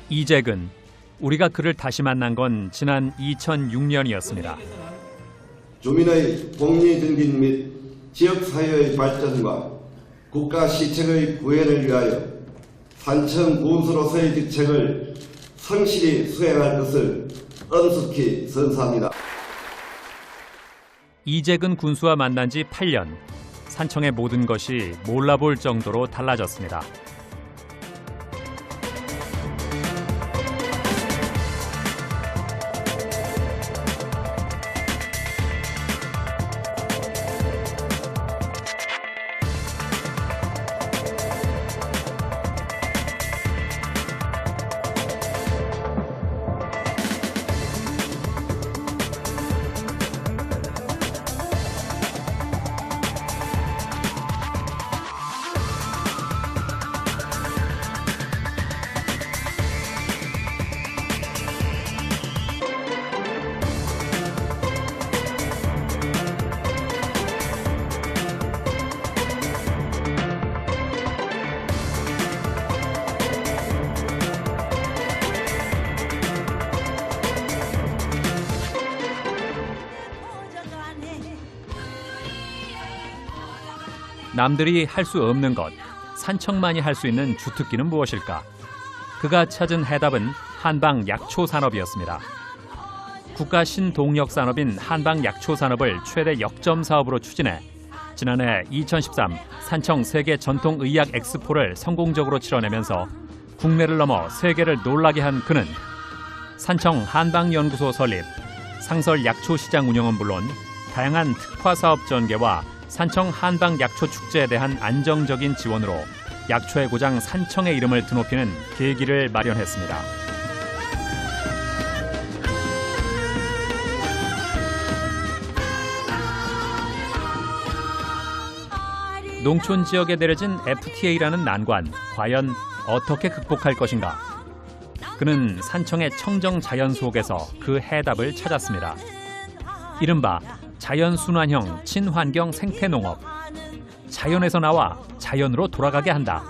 이재근, 우리가 그를 다시 만난 건 지난 2006년이었습니다. 주민의 복리 증진 및 지역사회의 발전과 국가 시책의 구현을 위하여 산청 군수로서의 직책을 성실히 수행할 것을 엄숙히 선사합니다. 이재근 군수와 만난 지 8년, 산청의 모든 것이 몰라볼 정도로 달라졌습니다. 남들이 할 수 없는 것, 산청만이 할 수 있는 주특기는 무엇일까? 그가 찾은 해답은 한방 약초 산업이었습니다. 국가 신동력 산업인 한방 약초 산업을 최대 역점 사업으로 추진해 지난해 2013 산청 세계 전통 의학 엑스포를 성공적으로 치러내면서 국내를 넘어 세계를 놀라게 한 그는 산청 한방연구소 설립, 상설 약초 시장 운영은 물론 다양한 특화 사업 전개와 산청 한방 약초 축제에 대한 안정적인 지원으로 약초의 고장 산청의 이름을 드높이는 계기를 마련했습니다. 농촌 지역에 내려진 FTA라는 난관, 과연 어떻게 극복할 것인가? 그는 산청의 청정 자연 속에서 그 해답을 찾았습니다. 이른바 자연순환형 친환경 생태농업. 자연에서 나와 자연으로 돌아가게 한다.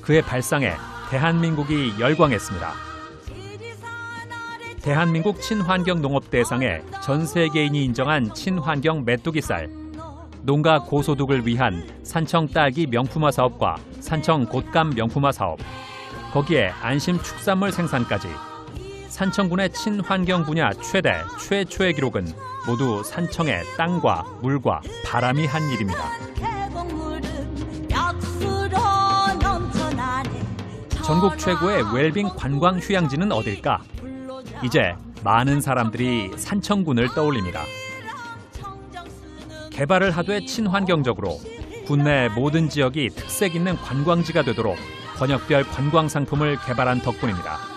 그의 발상에 대한민국이 열광했습니다. 대한민국 친환경 농업 대상에 전 세계인이 인정한 친환경 메뚜기쌀, 농가 고소득을 위한 산청 딸기 명품화 사업과 산청 곶감 명품화 사업, 거기에 안심 축산물 생산까지 산청군의 친환경 분야 최초의 기록은 모두 산청의 땅과 물과 바람이 한 일입니다. 전국 최고의 웰빙 관광 휴양지는 어딜까? 이제 많은 사람들이 산청군을 떠올립니다. 개발을 하되 친환경적으로 국내 모든 지역이 특색 있는 관광지가 되도록 번역별 관광 상품을 개발한 덕분입니다.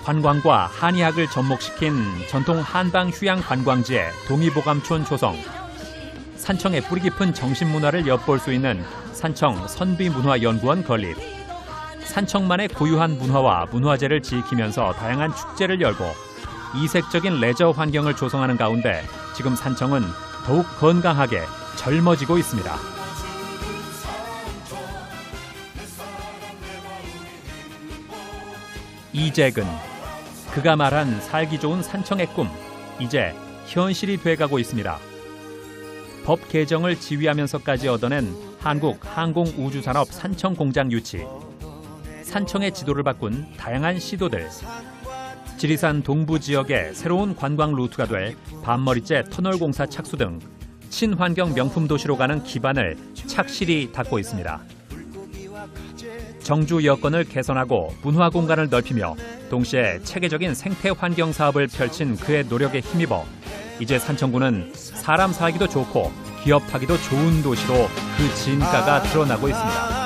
관광과 한의학을 접목시킨 전통 한방 휴양 관광지의 동의보감촌 조성, 산청의 뿌리 깊은 정신문화를 엿볼 수 있는 산청 선비문화연구원 건립, 산청만의 고유한 문화와 문화재를 지키면서 다양한 축제를 열고 이색적인 레저 환경을 조성하는 가운데 지금 산청은 더욱 건강하게 젊어지고 있습니다. 이재근, 그가 말한 살기 좋은 산청의 꿈, 이제 현실이 돼가고 있습니다. 법 개정을 지휘하면서까지 얻어낸 한국항공우주산업 산청공장 유치, 산청의 지도를 바꾼 다양한 시도들, 지리산 동부 지역의 새로운 관광 루트가 될 밤머리째 터널 공사 착수 등 친환경 명품 도시로 가는 기반을 착실히 닦고 있습니다. 정주 여건을 개선하고 문화 공간을 넓히며 동시에 체계적인 생태 환경 사업을 펼친 그의 노력에 힘입어 이제 산청군은 사람 살기도 좋고 기업하기도 좋은 도시로 그 진가가 드러나고 있습니다.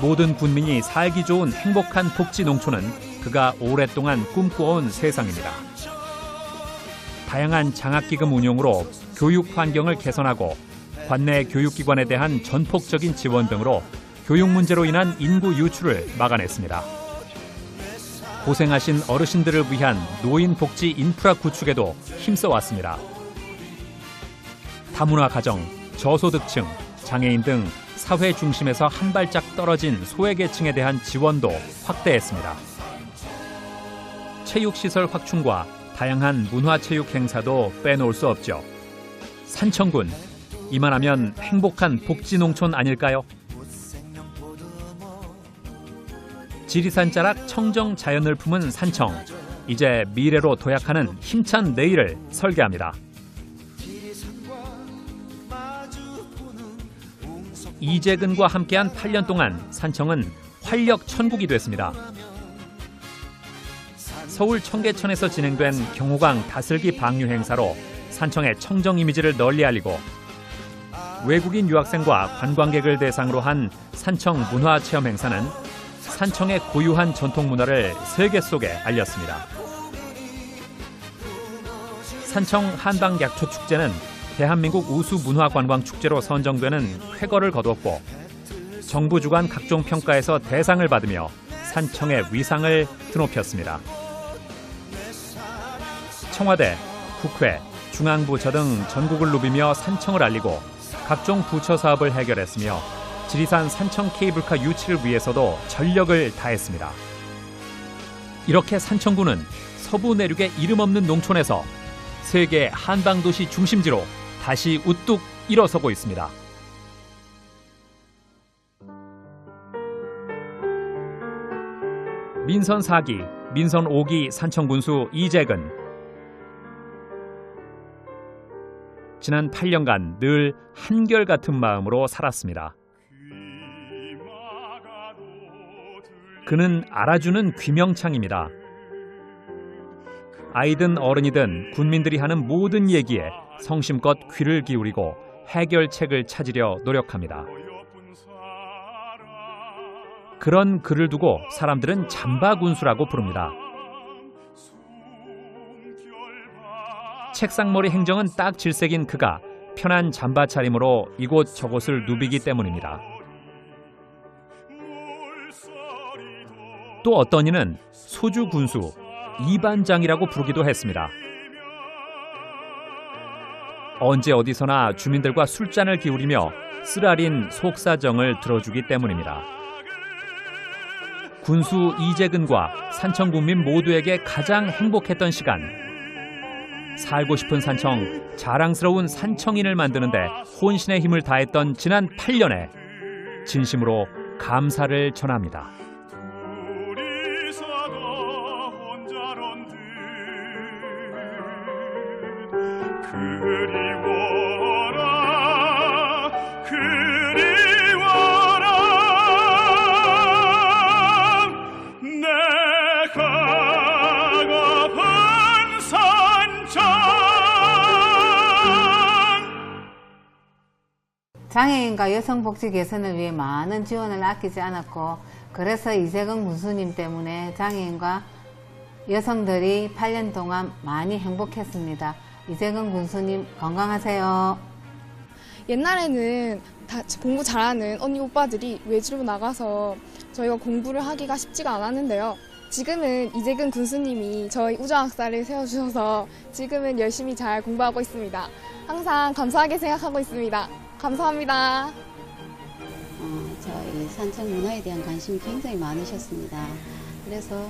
모든 군민이 살기 좋은 행복한 복지 농촌은 그가 오랫동안 꿈꿔온 세상입니다. 다양한 장학기금 운용으로 교육 환경을 개선하고 관내 교육기관에 대한 전폭적인 지원 등으로 교육 문제로 인한 인구 유출을 막아냈습니다. 고생하신 어르신들을 위한 노인복지 인프라 구축에도 힘써왔습니다. 다문화 가정, 저소득층, 장애인 등 사회 중심에서 한 발짝 떨어진 소외계층에 대한 지원도 확대했습니다. 체육시설 확충과 다양한 문화체육 행사도 빼놓을 수 없죠. 산청군, 이만하면 행복한 복지농촌 아닐까요? 지리산 자락 청정 자연을 품은 산청, 이제 미래로 도약하는 힘찬 내일을 설계합니다. 이재근과 함께한 8년 동안 산청은 활력 천국이 됐습니다. 서울 청계천에서 진행된 경호강 다슬기 방류 행사로 산청의 청정 이미지를 널리 알리고 외국인 유학생과 관광객을 대상으로 한 산청 문화체험 행사는 산청의 고유한 전통 문화를 세계 속에 알렸습니다. 산청 한방약초축제는 대한민국 우수 문화관광축제로 선정되는 쾌거를 거두었고 정부 주관 각종 평가에서 대상을 받으며 산청의 위상을 드높였습니다. 청와대, 국회, 중앙부처 등 전국을 누비며 산청을 알리고 각종 부처 사업을 해결했으며 지리산 산청 케이블카 유치를 위해서도 전력을 다했습니다. 이렇게 산청군은 서부 내륙의 이름 없는 농촌에서 세계 한방도시 중심지로 다시 우뚝 일어서고 있습니다. 민선 4기, 민선 5기 산청군수 이재근. 지난 8년간 늘 한결같은 마음으로 살았습니다. 그는 알아주는 귀명창입니다. 아이든 어른이든 군민들이 하는 모든 얘기에 성심껏 귀를 기울이고 해결책을 찾으려 노력합니다. 그런 그를 두고 사람들은 잠바군수라고 부릅니다. 책상머리 행정은 딱 질색인 그가 편한 잠바 차림으로 이곳저곳을 누비기 때문입니다. 또 어떤 이는 소주군수, 이반장이라고 부르기도 했습니다. 언제 어디서나 주민들과 술잔을 기울이며 쓰라린 속사정을 들어주기 때문입니다. 군수 이재근과 산청 군민 모두에게 가장 행복했던 시간. 살고 싶은 산청, 자랑스러운 산청인을 만드는데 혼신의 힘을 다했던 지난 8년에 진심으로 감사를 전합니다. 장애인과 여성복지 개선을 위해 많은 지원을 아끼지 않았고 그래서 이재근 군수님 때문에 장애인과 여성들이 8년 동안 많이 행복했습니다. 이재근 군수님 건강하세요. 옛날에는 다 공부 잘하는 언니 오빠들이 외지로 나가서 저희가 공부를 하기가 쉽지가 않았는데요. 지금은 이재근 군수님이 저희 우정학사를 세워주셔서 지금은 열심히 잘 공부하고 있습니다. 항상 감사하게 생각하고 있습니다. 감사합니다. 저희 산청 문화에 대한 관심이 굉장히 많으셨습니다. 그래서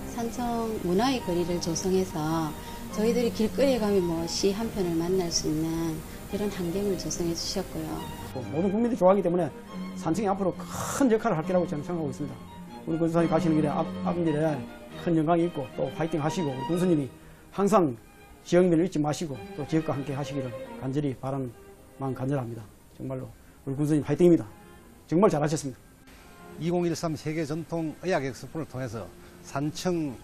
산청 문화의 거리를 조성해서 저희들이 길거리에 가면 시 한 편을 만날 수 있는 그런 환경을 조성해 주셨고요. 모든 국민들이 좋아하기 때문에 산청이 앞으로 큰 역할을 할 거라고 저는 생각하고 있습니다. 우리 군수님 가시는 길에 앞길에 큰 영광이 있고 또 파이팅 하시고 우리 군수님이 항상 지역민을 잊지 마시고 또 지역과 함께 하시기를 간절히 바라는 마음 간절합니다. 정말로 우리 군수님 파이팅입니다. 정말 잘하셨습니다. 2013 세계전통의학 엑스포를 통해서 산청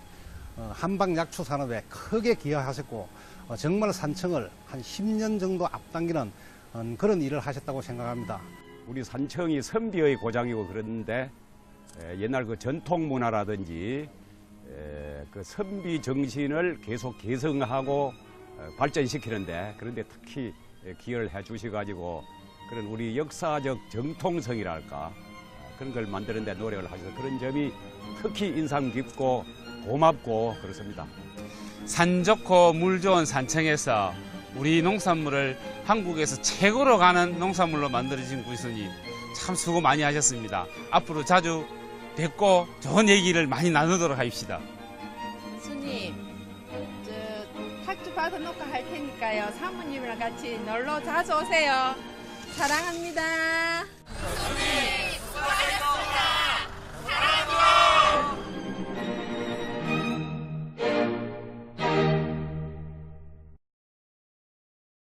한방약초 산업에 크게 기여하셨고 정말 산청을 한 10년 정도 앞당기는 그런 일을 하셨다고 생각합니다. 우리 산청이 선비의 고장이고 그런데 옛날 그 전통 문화라든지 그 선비 정신을 계속 개성하고 발전시키는데 그런데 특히 기여를 해 주셔가지고 그런 우리 역사적 정통성이랄까 그런 걸 만드는 데 노력을 하셔서 그런 점이 특히 인상 깊고 고맙고 그렇습니다. 산 좋고 물 좋은 산청에서 우리 농산물을 한국에서 최고로 가는 농산물로 만들어진 군수님 참 수고 많이 하셨습니다. 앞으로 자주 뵙고 좋은 얘기를 많이 나누도록 합시다. 스님, 탁주 받아놓고 할 테니까요. 사모님이랑 같이 놀러 자주 오세요. 사랑합니다.